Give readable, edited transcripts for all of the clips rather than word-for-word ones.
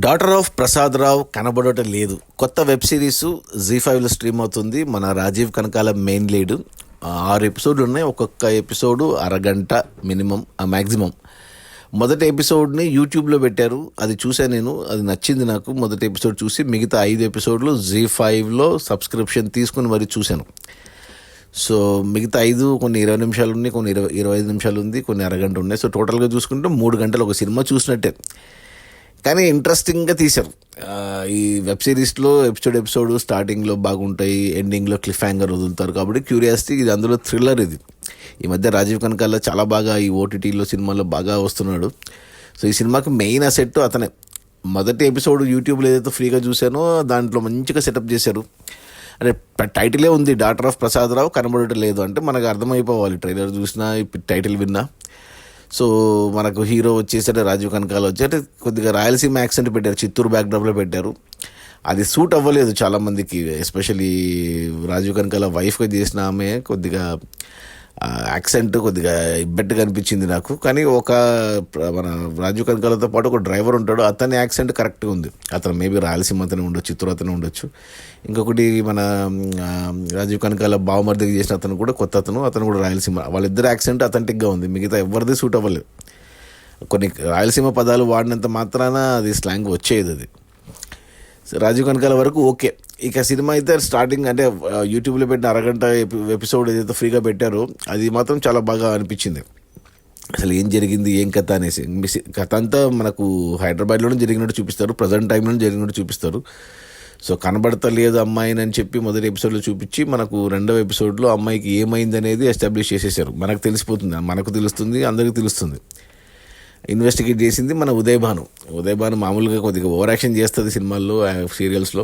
Daughter of Prasad Rao కనబడటం లేదు. కొత్త వెబ్ సిరీస్ జీ5లో స్ట్రీమ్ అవుతుంది. మన రాజీవ్ కనకాల మెయిన్ లీడ్. 6 ఎపిసోడ్లు ఉన్నాయి. ఒక్కొక్క ఎపిసోడు అరగంట మినిమం, మ్యాక్సిమం. మొదటి ఎపిసోడ్ని యూట్యూబ్లో పెట్టారు, అది చూసాను నేను, అది నచ్చింది నాకు. మొదటి ఎపిసోడ్ చూసి మిగతా 5 ఎపిసోడ్లు జీ5లో సబ్స్క్రిప్షన్ తీసుకుని మరీ చూశాను. సో మిగతా 5 కొన్ని 20 నిమిషాలు ఉన్నాయి, కొన్ని 25 నిమిషాలు ఉంది, కొన్ని అరగంట ఉన్నాయి. సో టోటల్గా చూసుకుంటే 3 గంటలు ఒక సినిమా చూసినట్టే. కానీ ఇంట్రెస్టింగ్గా తీశారు. ఈ వెబ్ సిరీస్లో ఎపిసోడ్ స్టార్టింగ్లో బాగుంటాయి, ఎండింగ్లో క్లిఫ్ హ్యాంగర్ వదులుతారు. కాబట్టి క్యూరియాసిటీ, ఇది అందులో థ్రిల్లర్. ఇది ఈ మధ్య రాజీవ్ కనకాల చాలా బాగా ఈ ఓటీటీలో సినిమాల్లో బాగా వస్తున్నాడు. సో ఈ సినిమాకి మెయిన్ అసెట్ అతనే. మొదటి ఎపిసోడ్ యూట్యూబ్లో ఏదైతే ఫ్రీగా చూశానో దాంట్లో మంచిగా సెటప్ చేశారు. అంటే టైటిలే ఉంది, డాటర్ ఆఫ్ ప్రసాద్ రావు కనబడటం లేదు. అంటే మనకు అర్థమైపోవాలి, ట్రైలర్ చూసినా టైటిల్ విన్నా. సో మనకు హీరో వచ్చేసరికి రాజీవ్ కనకాల వచ్చేసి కొద్దిగా రాయలసీమ యాక్సెంట్ పెట్టారు, చిత్తూరు బ్యాక్డ్రాప్లో పెట్టారు. అది సూట్ అవ్వలేదు చాలామందికి, ఎస్పెషల్లీ రాజీవ్ కనకాల వైఫ్గా చేసిన ఆమె కొద్దిగా యాక్సెంట్ కొద్దిగా ఇబ్బెట్టుగా అనిపించింది నాకు. కానీ మన రాజీవ్ కనకాలతో పాటు ఒక డ్రైవర్ ఉంటాడు, అతని యాక్సెంట్ కరెక్ట్గా ఉంది. అతను మేబీ రాయలసీమ అతనే ఉండొచ్చు, చిత్తూరు అతనే ఉండొచ్చు. ఇంకొకటి మన రాజీవ్ కనకాల బావమర్దికి చేసిన అతను కూడా కొత్త అతను కూడా రాయలసీమ. వాళ్ళిద్దరు యాక్సెంట్ అథెంటిక్గా ఉంది, మిగతా ఎవరిది సూట్ అవ్వలేదు. కొన్ని రాయలసీమ పదాలు వాడినంత మాత్రాన అది స్లాంగ్ వచ్చేది. అది రాజీవ్ కనకాల వరకు ఓకే. ఇక సినిమా అయితే స్టార్టింగ్ అంటే యూట్యూబ్లో పెట్టిన అరగంట ఎపిసోడ్ ఏదైతే ఫ్రీగా పెట్టారో అది మాత్రం చాలా బాగా అనిపించింది. అసలు ఏం జరిగింది, ఏం కథ అనేసి. కథ అంతా మనకు హైదరాబాద్లోనే జరిగినట్టు చూపిస్తారు, ప్రజెంట్ టైంలోనే జరిగినట్టు చూపిస్తారు. సో కనబడతలేదు అమ్మాయిని అని చెప్పి మొదటి ఎపిసోడ్లో చూపించి మనకు రెండవ ఎపిసోడ్లో అమ్మాయికి ఏమైంది అనేది ఎస్టాబ్లిష్ చేసేసారు. మనకు తెలిసిపోతుంది, మనకు తెలుస్తుంది, అందరికీ తెలుస్తుంది. ఇన్వెస్టిగేట్ చేసింది మన ఉదయ్ భాను మామూలుగా కొద్దిగా ఓవర్ యాక్షన్ చేస్తుంది సినిమాల్లో, సీరియల్స్లో.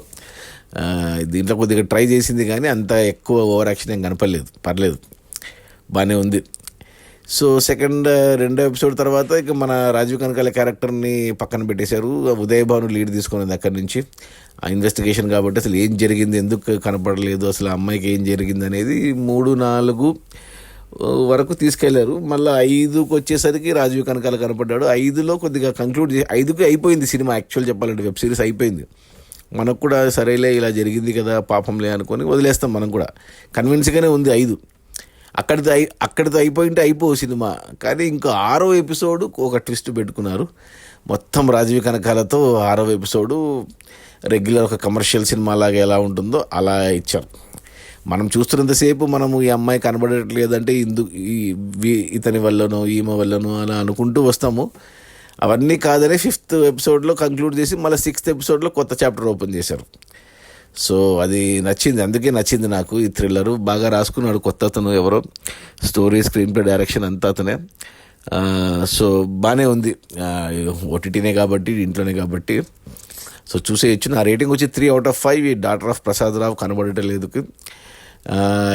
దీంట్లో కొద్దిగా ట్రై చేసింది కానీ అంత ఎక్కువ ఓవర్ యాక్షన్ ఏం కనపడలేదు, పర్లేదు, బాగానే ఉంది. సో రెండో ఎపిసోడ్ తర్వాత ఇక మన రాజీవ్ కనకాల క్యారెక్టర్ని పక్కన పెట్టేశారు. ఉదయ్ భాను లీడ్ తీసుకున్నది అక్కడి నుంచి. ఆ ఇన్వెస్టిగేషన్ కాబట్టి అసలు ఏం జరిగింది, ఎందుకు కనపడలేదు, అసలు అమ్మాయికి ఏం జరిగింది అనేది 3-4 వరకు తీసుకెళ్లారు. మళ్ళీ 5కి వచ్చేసరికి రాజీవ్ కనకాల కనపడ్డాడు. 5లో కొద్దిగా కంక్లూడ్ 5కి అయిపోయింది సినిమా. యాక్చువల్ చెప్పాలంటే వెబ్ సిరీస్ అయిపోయింది. మనకు కూడా సరేలే ఇలా జరిగింది కదా పాపంలే అనుకొని వదిలేస్తాం. మనం కూడా కన్విన్స్గానే ఉంది 5. అక్కడితో అయిపోయింటే అయిపోవు సినిమా. కానీ ఇంకో 6వ ఎపిసోడు ఒక ట్విస్ట్ పెట్టుకున్నారు. మొత్తం రాజీవ్ కనకాలతో 6వ ఎపిసోడు రెగ్యులర్ ఒక కమర్షియల్ సినిమా లాగా ఎలా ఉంటుందో అలా ఇచ్చారు. మనం చూస్తున్నంతసేపు మనము ఈ అమ్మాయి కనబడట్లేదంటే ఇతని వల్లనో ఈమె వల్లనో అలా అనుకుంటూ వస్తాము. అవన్నీ కాదని 5th ఎపిసోడ్లో కంక్లూడ్ చేసి మళ్ళీ 6th ఎపిసోడ్లో కొత్త చాప్టర్ ఓపెన్ చేశారు. సో అది నచ్చింది, అందుకే నచ్చింది నాకు. ఈ థ్రిల్లరు బాగా రాసుకున్నాడు కొత్త అతను, ఎవరో. స్టోరీ, స్క్రీన్ ప్లే, డైరెక్షన్ అంతా అతనే. సో బాగానే ఉంది. ఓటీటీనే కాబట్టి, ఇంట్లోనే కాబట్టి సో చూసేయచ్చు. నా రేటింగ్ వచ్చి 3/5. ఈ డాటర్ ఆఫ్ ప్రసాద్ రావు కనబడటం లేదు.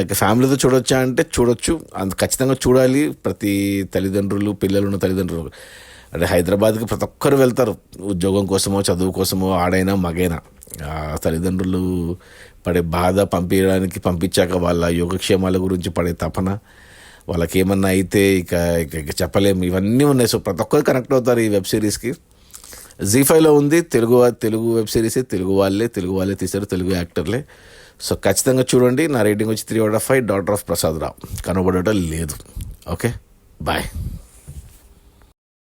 ఇక ఫ్యామిలీతో చూడొచ్చా అంటే చూడొచ్చు, ఖచ్చితంగా చూడాలి. ప్రతి తల్లిదండ్రులు, పిల్లలున్న తల్లిదండ్రులు అంటే హైదరాబాద్కి ప్రతి ఒక్కరు వెళ్తారు ఉద్యోగం కోసమో, చదువు కోసమో, ఆడైనా మగైనా. తల్లిదండ్రులు పడే బాధ, పంపించాక వాళ్ళ యోగక్షేమాల గురించి పడే తపన, వాళ్ళకి ఏమన్నా అయితే ఇక చెప్పలేము, ఇవన్నీ ఉన్నాయి. సో ప్రతి ఒక్కరు కనెక్ట్ అవుతారు ఈ వెబ్ సిరీస్కి. జీ5లో ఉంది. తెలుగు వెబ్ సిరీసే, తెలుగు వాళ్ళే తీశారు, తెలుగు యాక్టర్లే. సో ఖచ్చితంగా చూడండి. నా రేటింగ్ వచ్చి 3/5. డాటర్ ఆఫ్ ప్రసాద్ రావు కనబడటం లేదు. Okay, bye.